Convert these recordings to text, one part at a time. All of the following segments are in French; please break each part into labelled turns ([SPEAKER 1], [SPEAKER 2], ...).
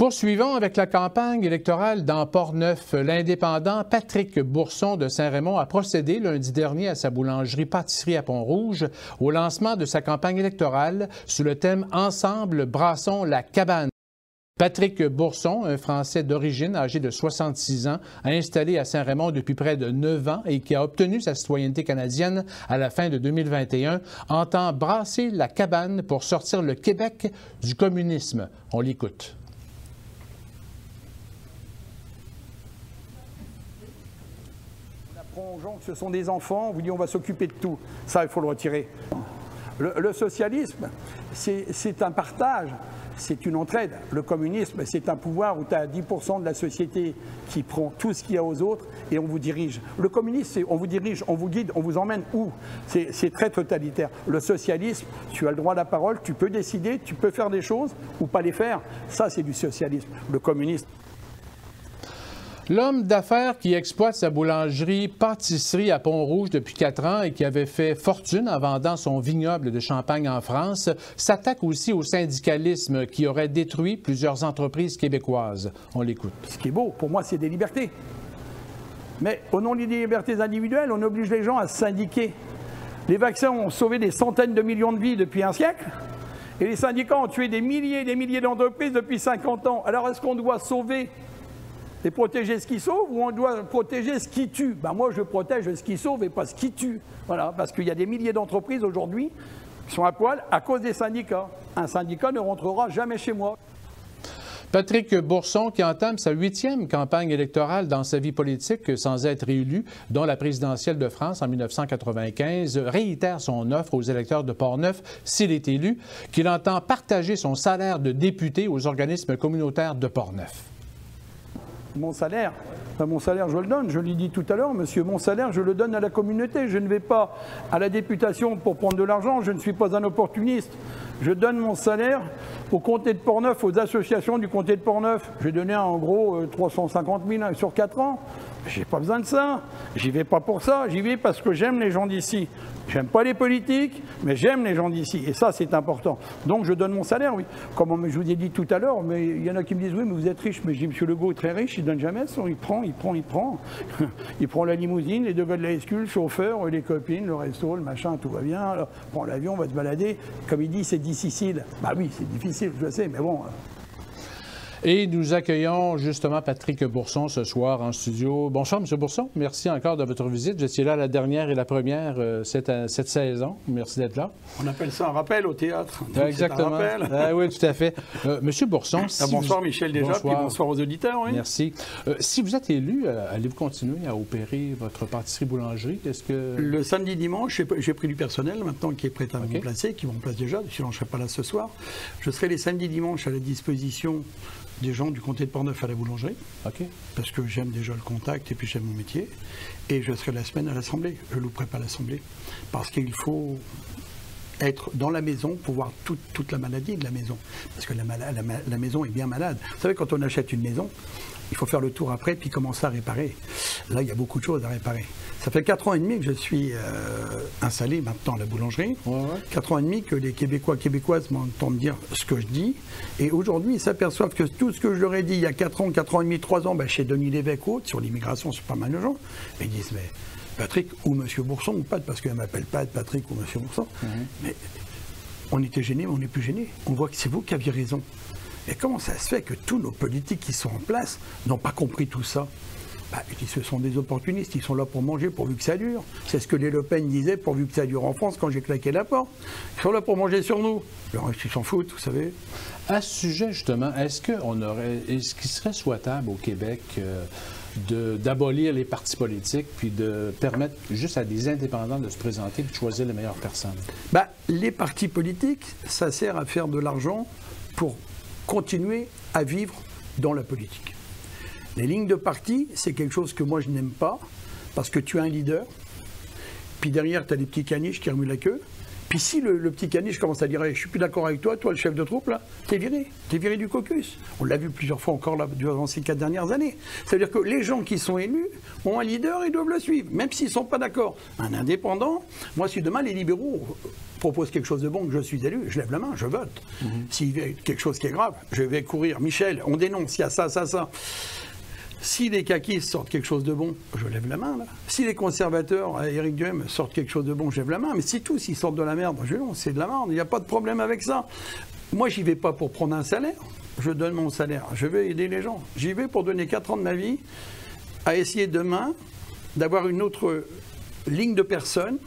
[SPEAKER 1] Poursuivons avec la campagne électorale dans Portneuf. L'indépendant Patrick Bourson de Saint-Raymond a procédé lundi dernier à sa boulangerie-pâtisserie à Pont-Rouge au lancement de sa campagne électorale sous le thème « Ensemble, brassons la cabane ». Patrick Bourson, un Français d'origine âgé de 66 ans, installé à Saint-Raymond depuis près de 9 ans et qui a obtenu sa citoyenneté canadienne à la fin de 2021, entend brasser la cabane pour sortir le Québec du communisme. On l'écoute.
[SPEAKER 2] On gens que ce sont des enfants, on vous dit on va s'occuper de tout. Ça, il faut le retirer. Le socialisme, c'est un partage, c'est une entraide. Le communisme, c'est un pouvoir où tu as 10% de la société qui prend tout ce qu'il y a aux autres et on vous dirige. Le communisme, c'est on vous dirige, on vous guide, on vous emmène où? C'est très totalitaire. Le socialisme, tu as le droit à la parole, tu peux décider, tu peux faire des choses ou pas les faire. Ça, c'est du socialisme. Le communisme.
[SPEAKER 1] L'homme d'affaires qui exploite sa boulangerie-pâtisserie à Pont-Rouge depuis 4 ans et qui avait fait fortune en vendant son vignoble de champagne en France s'attaque aussi au syndicalisme qui aurait détruit plusieurs entreprises québécoises. On l'écoute.
[SPEAKER 2] Ce qui est beau, pour moi, c'est des libertés. Mais au nom des libertés individuelles, on oblige les gens à se syndiquer. Les vaccins ont sauvé des centaines de millions de vies depuis un siècle. Et les syndicats ont tué des milliers d'entreprises depuis 50 ans. Alors est-ce qu'on doit sauver et protéger ce qui sauve ou on doit protéger ce qui tue? Ben moi, je protège ce qui sauve et pas ce qui tue. Voilà, parce qu'il y a des milliers d'entreprises aujourd'hui qui sont à poil à cause des syndicats. Un syndicat ne rentrera jamais chez moi.
[SPEAKER 1] Patrick Bourson, qui entame sa 8e campagne électorale dans sa vie politique sans être élu, dont la présidentielle de France en 1995, réitère son offre aux électeurs de Portneuf, s'il est élu, qu'il entend partager son salaire de député aux organismes communautaires de Portneuf.
[SPEAKER 2] Mon salaire, je le donne, je l'ai dit tout à l'heure, monsieur, mon salaire, je le donne à la communauté. Je ne vais pas à la députation pour prendre de l'argent, je ne suis pas un opportuniste. Je donne mon salaire au comté de Portneuf, aux associations du comté de Portneuf. J'ai donné en gros 350 000 sur 4 ans. J'ai pas besoin de ça. J'y vais pas pour ça. J'y vais parce que j'aime les gens d'ici. J'aime pas les politiques, mais j'aime les gens d'ici. Et ça, c'est important. Donc, je donne mon salaire, oui. Comme je vous ai dit tout à l'heure, mais il y en a qui me disent, oui, mais vous êtes riche. Mais je dis, monsieur Legault est très riche, il donne jamais ça. Il prend. Il prend la limousine, les 2 gars de la SQ, le chauffeur, les copines, le resto, le machin, tout va bien. Alors, on prend l'avion, on va se balader. Comme il dit, c'est difficile. Bah oui, c'est difficile, je sais, mais bon...
[SPEAKER 1] Et nous accueillons justement Patrick Bourson ce soir en studio. Bonsoir, M. Bourson. Merci encore de votre visite. Vous étiez là la dernière et la première cette saison. Merci d'être là.
[SPEAKER 2] On appelle ça un rappel au théâtre.
[SPEAKER 1] Donc, exactement. Un rappel. Oui, tout à fait. M. Bourson.
[SPEAKER 2] Bonsoir Michel déjà,
[SPEAKER 1] bonsoir.
[SPEAKER 2] Puis bonsoir aux auditeurs. Oui.
[SPEAKER 1] Merci. Si vous êtes élu, allez-vous continuer à opérer votre pâtisserie-boulangerie?
[SPEAKER 2] Le samedi, dimanche, j'ai pris du personnel maintenant qui est prêt à me remplacer, qui me remplace déjà, sinon je ne serai pas là ce soir. Je serai les samedis, dimanches à la disposition des gens du comté de Portneuf à la boulangerie, parce que j'aime déjà le contact et puis j'aime mon métier. Et je serai la semaine à l'Assemblée. Je ne louperai pas l'Assemblée, parce qu'il faut être dans la maison pour voir toute la maladie de la maison. Parce que la maison est bien malade. Vous savez, quand on achète une maison, il faut faire le tour après puis commencer à réparer. Là, il y a beaucoup de choses à réparer. Ça fait 4 ans et demi que je suis installé maintenant à la boulangerie. 4 ans et demi que les Québécois, Québécoises m'entendent dire ce que je dis. Et aujourd'hui, ils s'aperçoivent que tout ce que je leur ai dit il y a 4 ans et demi, 3 ans, chez Denis Lévesque ou autre, sur l'immigration, c'est pas mal de gens. Mais ils disent, mais Patrick ou Monsieur Bourson, ou Pat, parce qu'ils ne m'appellent pas Patrick ou Monsieur Bourson. Mais on était gênés, mais on n'est plus gênés. On voit que c'est vous qui aviez raison. Et comment ça se fait que tous nos politiques qui sont en place n'ont pas compris tout ça? Ce sont des opportunistes, ils sont là pour manger pourvu que ça dure. C'est ce que les Le Pen disaient pourvu que ça dure en France quand j'ai claqué la porte. Ils sont là pour manger sur nous. Le reste, ils s'en foutent, vous savez.
[SPEAKER 1] À ce sujet, justement, est-ce qu'il serait souhaitable au Québec d'abolir les partis politiques puis de permettre juste à des indépendants de se présenter et de choisir les meilleures personnes?
[SPEAKER 2] Les partis politiques, ça sert à faire de l'argent pour continuer à vivre dans la politique. Les lignes de parti, c'est quelque chose que moi je n'aime pas, parce que tu as un leader, puis derrière tu as des petits caniches qui remuent la queue, Puis si le petit caniche commence à dire hey, « je suis plus d'accord avec toi, toi le chef de troupe, là, t'es viré du caucus ». On l'a vu plusieurs fois encore là, durant ces 4 dernières années. Ça veut dire que les gens qui sont élus ont un leader, ils doivent le suivre, même s'ils ne sont pas d'accord. Un indépendant, moi si demain les libéraux proposent quelque chose de bon, que je suis élu, je lève la main, je vote. S'il y a quelque chose qui est grave, je vais courir. Michel, on dénonce, il y a ça, ça, ça. Si les caquistes sortent quelque chose de bon, je lève la main, là. Si les conservateurs, Éric Duhem, sortent quelque chose de bon, je lève la main. Mais si tous, ils sortent de la merde, je dis non, c'est de la merde, il n'y a pas de problème avec ça. Moi, j'y vais pas pour prendre un salaire, je donne mon salaire. Je vais aider les gens. J'y vais pour donner 4 ans de ma vie à essayer demain d'avoir une autre ligne de personnes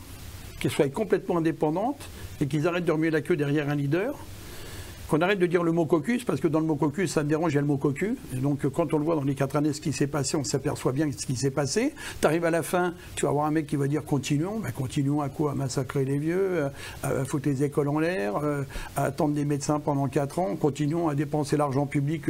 [SPEAKER 2] qui soit complètement indépendante et qu'ils arrêtent de remuer la queue derrière un leader. Qu'on arrête de dire le mot caucus, parce que dans le mot caucus, ça me dérange, il y a le mot cocu. Et donc, quand on le voit dans les 4 années, ce qui s'est passé, on s'aperçoit bien ce qui s'est passé. Tu arrives à la fin, tu vas avoir un mec qui va dire continuons. Ben, continuons à quoi? À massacrer les vieux, à foutre les écoles en l'air, à attendre des médecins pendant 4 ans. Continuons à dépenser l'argent public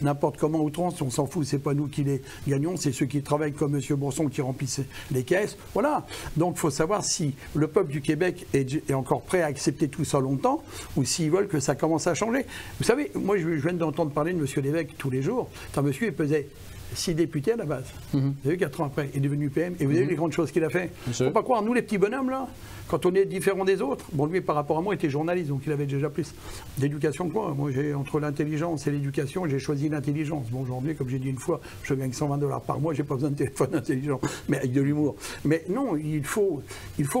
[SPEAKER 2] n'importe comment outrance. On s'en fout, c'est pas nous qui les gagnons, c'est ceux qui travaillent comme M. Bourson qui remplissent les caisses. Voilà. Donc, il faut savoir si le peuple du Québec est encore prêt à accepter tout ça longtemps ou s'ils veulent que ça commence à changer. Vous savez, moi je viens d'entendre parler de M. Lévesque tous les jours. Un monsieur, il pesait 6 députés à la base. Vous avez vu, 4 ans après, il est devenu PM. Et vous avez vu les grandes choses qu'il a fait. Il ne faut pas croire, nous les petits bonhommes là, quand on est différents des autres, bon lui par rapport à moi il était journaliste, donc il avait déjà plus d'éducation que moi. Moi j'ai entre l'intelligence et l'éducation, j'ai choisi l'intelligence. Bon aujourd'hui, comme j'ai dit une fois, je gagne $120 par mois, j'ai pas besoin de téléphone intelligent, mais avec de l'humour. Mais non, il faut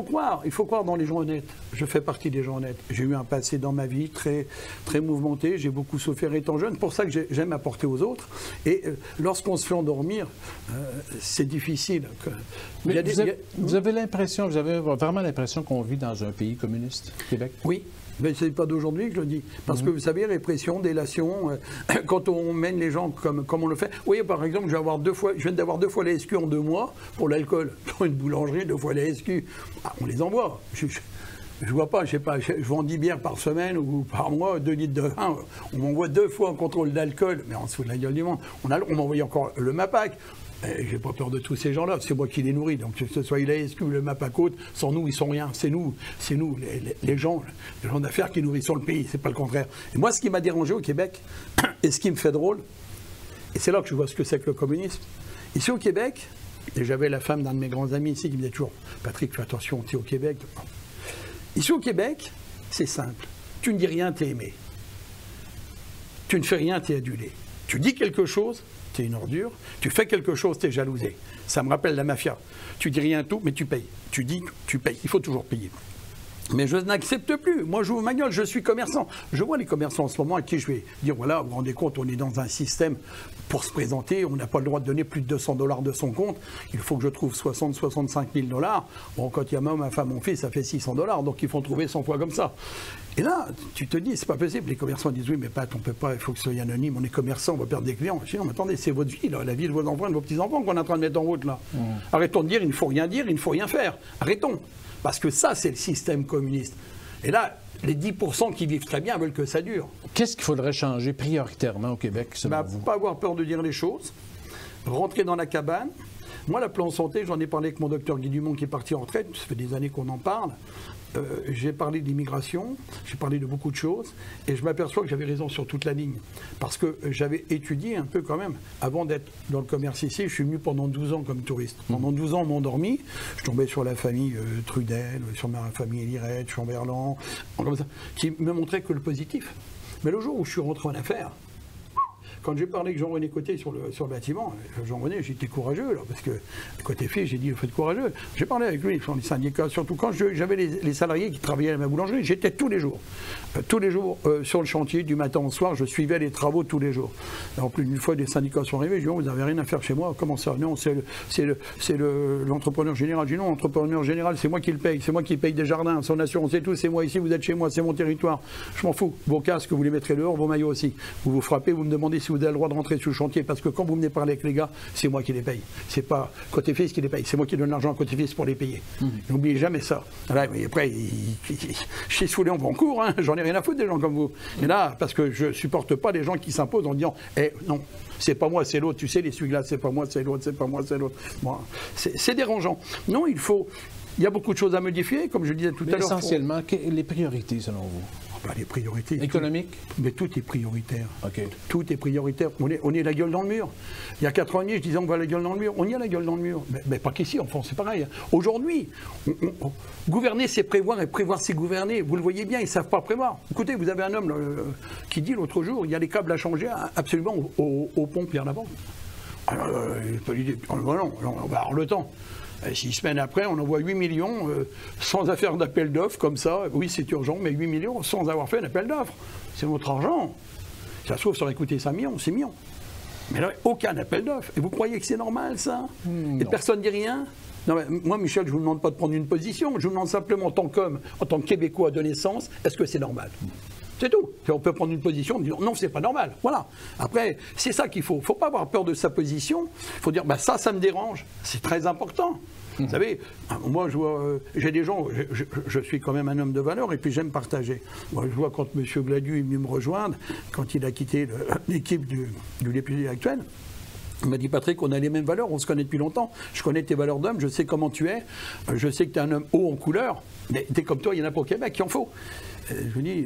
[SPEAKER 2] croire dans les gens honnêtes. Je fais partie des gens honnêtes. J'ai eu un passé dans ma vie très, très mouvementé, j'ai beaucoup souffert étant jeune, c'est pour ça que j'aime apporter aux autres. Et lorsqu'on se fait endormir, c'est difficile.
[SPEAKER 1] Vous avez l'impression, vous avez vraiment l'impression qu'on vit dans un pays communiste, Québec?
[SPEAKER 2] Oui. Mais ce n'est pas d'aujourd'hui que je le dis. Parce que vous savez, répression, délation, quand on mène les gens comme on le fait. Oui, par exemple, je viens d'avoir 2 fois la SQ en 2 mois pour l'alcool. Dans une boulangerie, 2 fois la SQ. Ah, on les envoie. Je vois pas, je sais pas, je vends 10 bières par semaine ou par mois, 2 litres de vin. On m'envoie 2 fois en contrôle d'alcool. Mais on se fout de la gueule du monde. On m'envoie encore le MAPAC. J'ai pas peur de tous ces gens-là, c'est moi qui les nourris. Donc que ce soit la SQ ou le MAPAC, sans nous, ils sont rien. C'est nous, les gens d'affaires qui nourrissent le pays, c'est pas le contraire. Et moi, ce qui m'a dérangé au Québec, et ce qui me fait drôle, et c'est là que je vois ce que c'est que le communisme, ici au Québec, et j'avais la femme d'un de mes grands amis ici qui me disait toujours « Patrick, fais attention, tu es au Québec. » Ici au Québec, c'est simple. Tu ne dis rien, tu es aimé. Tu ne fais rien, tu es adulé. Tu dis quelque chose, tu es une ordure. Tu fais quelque chose, tu es jalousé. Ça me rappelle la mafia. Tu dis rien tout, mais tu payes. Tu dis, tu payes. Il faut toujours payer. Mais je n'accepte plus. Moi, j'ouvre ma gueule, je suis commerçant. Je vois les commerçants en ce moment à qui je vais dire, voilà, vous vous rendez compte, on est dans un système pour se présenter, on n'a pas le droit de donner plus de $200 de son compte. Il faut que je trouve 65 000 $. Bon, quand il y a même ma femme, mon fils, ça fait $600. Donc, il faut trouver 100 fois comme ça. Et là, tu te dis, c'est pas possible. Les commerçants disent, oui, mais Pat, on peut pas, il faut que ce soit anonyme, on est commerçant, on va perdre des clients. Je dis, non, mais attendez, c'est votre vie, là, la vie de vos enfants et de vos petits-enfants qu'on est en train de mettre en route, là. Arrêtons de dire, il ne faut rien dire, il ne faut rien faire. Arrêtons. Parce que ça, c'est le système communiste. Et là, les 10% qui vivent très bien veulent que ça dure.
[SPEAKER 1] Qu'est-ce qu'il faudrait changer prioritairement au Québec, selon vous?
[SPEAKER 2] Pas avoir peur de dire les choses, rentrer dans la cabane. Moi, la plan santé, j'en ai parlé avec mon docteur Guy Dumont qui est parti en retraite, ça fait des années qu'on en parle. J'ai parlé d'immigration, j'ai parlé de beaucoup de choses, et je m'aperçois que j'avais raison sur toute la ligne. Parce que j'avais étudié un peu quand même. Avant d'être dans le commerce ici, je suis venu pendant 12 ans comme touriste. Pendant 12 ans, on m'a endormi. Je tombais sur la famille Trudel, sur ma famille Lirette, Chamberlain, comme ça, qui me montrait que le positif. Mais le jour où je suis rentré en affaires, quand j'ai parlé avec Jean-René Côté sur le bâtiment, Jean-René, j'étais courageux, là, parce que côté fait, j'ai dit, faites courageux. J'ai parlé avec lui sur les syndicats, surtout quand j'avais les salariés qui travaillaient à ma boulangerie, j'étais tous les jours sur le chantier, du matin au soir, je suivais les travaux tous les jours. Alors plus d'une fois, des syndicats sont arrivés, je dis, oh, vous n'avez rien à faire chez moi, comment ça? Non, c'est l'entrepreneur général. Je dis, non, l'entrepreneur général, c'est moi qui le paye, c'est moi qui paye des jardins, son assurance et tout, c'est moi ici, vous êtes chez moi, c'est mon territoire. Je m'en fous. Vos casques, vous les mettrez dehors, vos maillots aussi. Vous vous frappez, vous me demandez si vous avez le droit de rentrer sur le chantier, parce que quand vous venez parler avec les gars, c'est moi qui les paye. C'est pas Côté Fils qui les paye, c'est moi qui donne l'argent à Côté Fils pour les payer. N'oubliez jamais ça. Là, mais après, je suis saoulé en bon cours, hein, j'en ai rien à foutre des gens comme vous. Et là, parce que je supporte pas les gens qui s'imposent en disant, non, c'est pas moi, c'est l'autre, tu sais, les essuie-glaces, c'est pas moi, c'est l'autre, c'est pas moi, c'est l'autre. Bon, c'est dérangeant. Non, il faut Il y a beaucoup de choses à modifier, comme je le disais tout à l'heure.
[SPEAKER 1] Essentiellement, les priorités, selon vous?
[SPEAKER 2] Les priorités.
[SPEAKER 1] Économiques?
[SPEAKER 2] Mais tout est prioritaire.
[SPEAKER 1] Okay.
[SPEAKER 2] Tout est prioritaire. On est la gueule dans le mur. Il y a 4 ans et demi, je disais on va la gueule dans le mur. On y a la gueule dans le mur. Mais pas qu'ici, en France, c'est pareil. Aujourd'hui, gouverner, c'est prévoir, et prévoir, c'est gouverner. Vous le voyez bien, ils ne savent pas prévoir. Écoutez, vous avez un homme qui dit l'autre jour, il y a les câbles à changer absolument au pont Pierre-Laval. Il peut lui dire, non, on va avoir le temps. 6 semaines après, on envoie 8 millions sans affaire d'appel d'offres, comme ça. Oui, c'est urgent, mais 8 millions sans avoir fait un appel d'offres. C'est notre argent. Ça se trouve, ça aurait coûté 5 millions, 6 millions. Mais là, aucun appel d'offres. Et vous croyez que c'est normal, ça? Et personne ne dit rien? Non, mais moi, Michel, je ne vous demande pas de prendre une position. Je vous demande simplement, en tant que Québécois de naissance, est-ce que c'est normal? C'est tout. On peut prendre une position en disant non, c'est pas normal. Voilà. Après, c'est ça qu'il faut. Il ne faut pas avoir peur de sa position. Il faut dire bah, ça me dérange. C'est très important. Vous savez, moi, je vois, j'ai des gens, je suis quand même un homme de valeur et puis j'aime partager. Moi, je vois quand M. Gladu est venu me rejoindre, quand il a quitté l'équipe du député actuel, il m'a dit, Patrick, on a les mêmes valeurs, on se connaît depuis longtemps. Je connais tes valeurs d'homme, je sais comment tu es, je sais que tu es un homme haut en couleur, mais t'es comme toi, il y en a pas au Québec, il en faut. Je vous dis,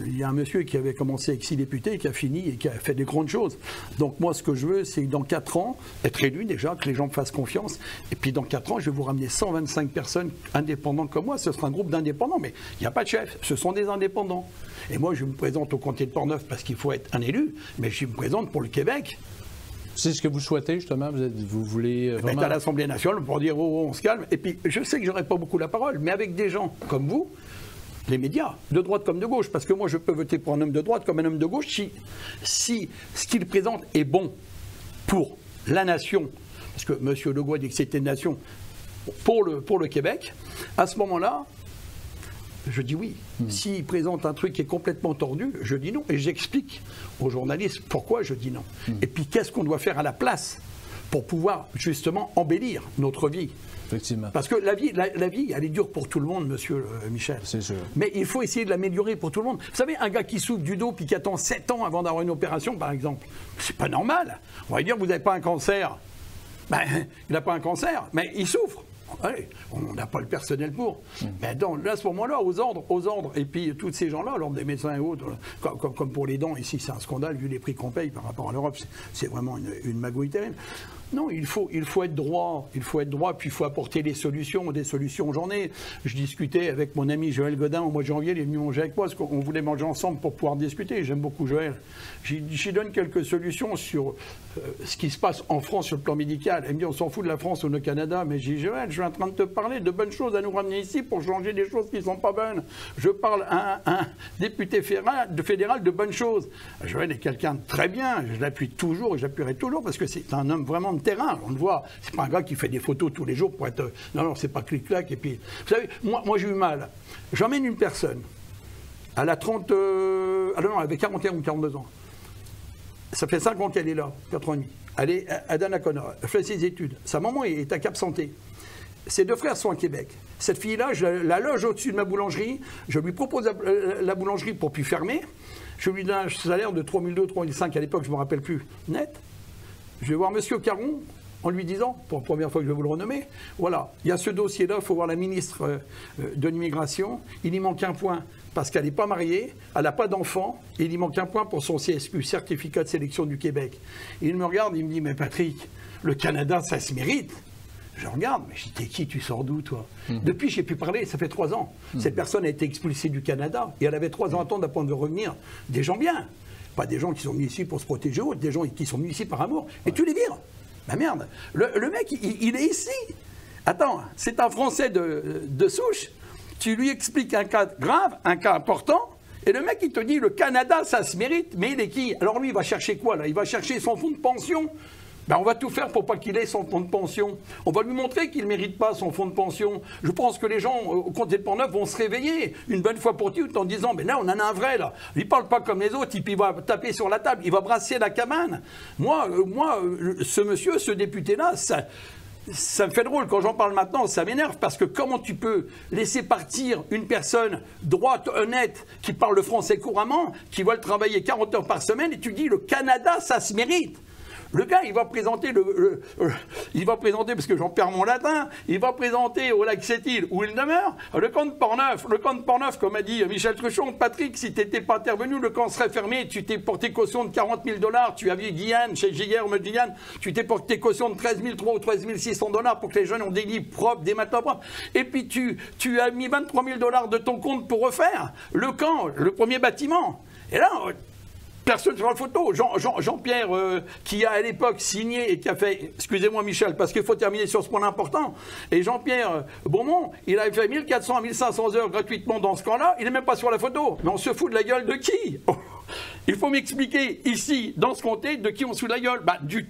[SPEAKER 2] il y a un monsieur qui avait commencé avec 6 députés, qui a fini et qui a fait des grandes choses. Donc moi, ce que je veux, c'est que dans 4 ans, être élu déjà, que les gens me fassent confiance. Et puis dans 4 ans, je vais vous ramener 125 personnes indépendants comme moi. Ce sera un groupe d'indépendants, mais il n'y a pas de chef. Ce sont des indépendants. Et moi, je me présente au comté de Portneuf parce qu'il faut être un élu, mais je me présente pour le Québec.
[SPEAKER 1] C'est ce que vous souhaitez, justement? Vous voulez vraiment...
[SPEAKER 2] Être à l'Assemblée nationale pour dire, oh, on se calme. Et puis, je sais que je n'aurai pas beaucoup la parole, mais avec des gens comme vous, les médias, de droite comme de gauche, parce que moi je peux voter pour un homme de droite comme un homme de gauche si ce qu'il présente est bon pour la nation, parce que M. Legault dit que c'était une nation pour le Québec, à ce moment-là, je dis oui. S'il présente un truc qui est complètement tordu, je dis non, et j'explique aux journalistes pourquoi je dis non. Et puis qu'est-ce qu'on doit faire à la place pour pouvoir justement embellir notre vie.
[SPEAKER 1] Effectivement.
[SPEAKER 2] Parce que la vie, elle est dure pour tout le monde, monsieur Michel.
[SPEAKER 1] C'est sûr.
[SPEAKER 2] Mais il faut essayer de l'améliorer pour tout le monde. Vous savez, un gars qui souffre du dos puis qui attend 7 ans avant d'avoir une opération, par exemple, c'est pas normal. On va dire, vous n'avez pas un cancer. Ben, il n'a pas un cancer, mais il souffre. Allez, on n'a pas le personnel pour. Mais là, à ce moment-là, aux ordres, et puis tous ces gens-là, l'ordre des médecins et autres, comme pour les dents, ici, c'est un scandale, vu les prix qu'on paye par rapport à l'Europe, c'est vraiment une magouille terrible. Non, il faut être droit, puis il faut apporter des solutions j'en ai. Je discutais avec mon ami Joël Godin au mois de janvier, il est venu manger avec moi, parce qu'on voulait manger ensemble pour pouvoir discuter, j'aime beaucoup Joël. J'y donne quelques solutions sur ce qui se passe en France sur le plan médical. Il me dit, on s'en fout de la France ou du Canada, mais j'ai dit, Joël, je suis en train de te parler de bonnes choses à nous ramener ici pour changer des choses qui ne sont pas bonnes. Je parle à un député fédéral de bonnes choses. Joël est quelqu'un de très bien, je l'appuie toujours et j'appuierai toujours, parce que c'est un homme vraiment de terrain, on le voit, c'est pas un gars qui fait des photos tous les jours pour être... Non, c'est pas clic-clac, et puis... Vous savez, moi j'ai eu mal. J'emmène une personne, elle a 30... Ah non, elle avait 41 ou 42 ans. Ça fait 5 ans qu'elle est là, 4 ans et demi. Elle est à Donnacona, elle fait ses études. Sa maman est à Cap Santé. Ses 2 frères sont à Québec. Cette fille-là, je la loge au-dessus de ma boulangerie, je lui propose la boulangerie pour puis fermer. Je lui donne un salaire de 3002, 3005 à l'époque, je ne me rappelle plus, net. Je vais voir M. Caron en lui disant, pour la première fois que je vais vous le renommer, voilà, il y a ce dossier-là, il faut voir la ministre de l'immigration, il y manque un point parce qu'elle n'est pas mariée, elle n'a pas d'enfant, et il y manque un point pour son CSQ, certificat de sélection du Québec. Et il me regarde, il me dit, mais Patrick, le Canada, ça se mérite. Je regarde, mais je dis, t'es qui, tu sors d'où, toi? Depuis, j'ai pu parler, ça fait 3 ans. Cette personne a été expulsée du Canada, et elle avait 3 ans à attendre d'apprendre de revenir. Des gens bien. Pas des gens qui sont venus ici pour se protéger, ou des gens qui sont venus ici par amour. Et tu les vires. Bah merde, le mec, il est ici. Attends, c'est un Français de souche. Tu lui expliques un cas grave, un cas important, et le mec, il te dit, le Canada, ça se mérite. Mais il est qui? Alors lui, il va chercher quoi, là? Il va chercher son fonds de pension. Ben, on va tout faire pour pas qu'il ait son fonds de pension. On va lui montrer qu'il ne mérite pas son fonds de pension. Je pense que les gens au comté de Portneuf vont se réveiller une bonne fois pour toutes en disant, mais là, on en a un vrai, là. Il ne parle pas comme les autres, il va taper sur la table, il va brasser la cabane. Moi, ce monsieur, ce député-là, ça me fait drôle. Quand j'en parle maintenant, ça m'énerve, parce que comment tu peux laisser partir une personne droite, honnête, qui parle le français couramment, qui va le travailler 40 heures par semaine, et tu dis, le Canada, ça se mérite. Le gars, il va présenter il va présenter, parce que j'en perds mon latin, il va présenter au lac Sept-Îles, où il demeure, le camp de Portneuf. Le camp de Portneuf, comme a dit Michel Truchon, Patrick, si tu n'étais pas intervenu, le camp serait fermé, tu t'es porté caution de 40 000 $, tu avais Guyane, chez Giguère, Guyane, tu t'es porté caution de 13 300 ou 13 600 $ pour que les jeunes ont des lits propres, des matelas propres. Et puis tu as mis 23 000 $ de ton compte pour refaire le camp, le premier bâtiment. Et là, personne sur la photo. Jean-Pierre, qui a à l'époque signé et qui a fait, excusez-moi Michel, parce qu'il faut terminer sur ce point important, et Jean-Pierre Beaumont, il avait fait 1400 à 1500 heures gratuitement dans ce camp-là, il n'est même pas sur la photo. Mais on se fout de la gueule de qui? Il faut m'expliquer ici, dans ce comté, de qui on se fout de la gueule?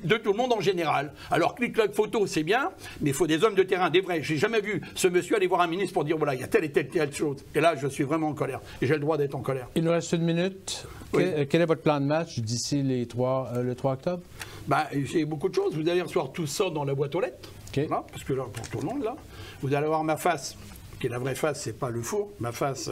[SPEAKER 2] De tout le monde en général. Alors, clic-clac photo, c'est bien, mais il faut des hommes de terrain, des vrais. J'ai jamais vu ce monsieur aller voir un ministre pour dire, voilà, il y a telle et telle chose. Et là, je suis vraiment en colère. Et j'ai le droit d'être en colère.
[SPEAKER 1] Il nous reste 1 minute. Oui. Quel est votre plan de match d'ici le 3 octobre?
[SPEAKER 2] J'ai beaucoup de choses. Vous allez recevoir tout ça dans la boîte aux lettres. Okay. Voilà, parce que là, pour tout le monde, là, vous allez avoir ma face. Qui est la vraie face, c'est pas le four, ma face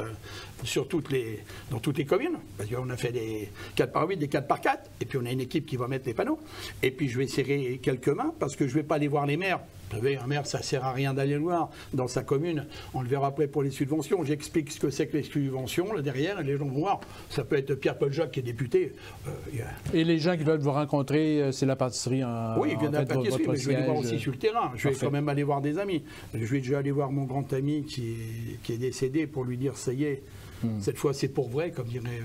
[SPEAKER 2] dans toutes les communes, parce qu'on a fait des 4x8, des 4x4, et puis on a une équipe qui va mettre les panneaux, et puis je vais serrer quelques mains, parce que je vais pas aller voir les maires. Vous savez, un maire, ça sert à rien d'aller le voir dans sa commune, on le verra après pour les subventions, j'explique ce que c'est que les subventions, là derrière, et les gens vont voir, ça peut être Pierre-Paul Jacques qui est député.
[SPEAKER 1] Et les gens qui veulent vous rencontrer, c'est la pâtisserie en
[SPEAKER 2] Oui, ils viennent à la pâtisserie, mais je vais les voir aussi sur le terrain, je vais quand même aller voir des amis, je vais déjà aller voir mon grand ami qui est décédé pour lui dire, ça y est, cette fois c'est pour vrai, comme dirait...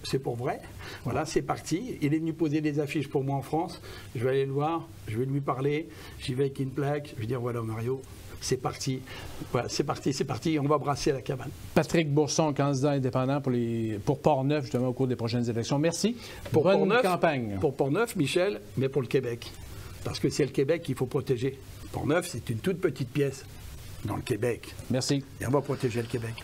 [SPEAKER 2] c'est pour vrai. Voilà, c'est parti. Il est venu poser des affiches pour moi en France. Je vais aller le voir, je vais lui parler. J'y vais avec une plaque. Je vais dire, voilà Mario, c'est parti. Voilà, c'est parti. On va brasser la cabane.
[SPEAKER 1] Patrick Bourson, candidat indépendant pour Portneuf, justement, au cours des prochaines élections. Merci. Bonne campagne.
[SPEAKER 2] Pour Portneuf, Michel, mais pour le Québec. Parce que c'est le Québec qu'il faut protéger. Portneuf, c'est une toute petite pièce dans le Québec.
[SPEAKER 1] Merci.
[SPEAKER 2] Et on va protéger le Québec.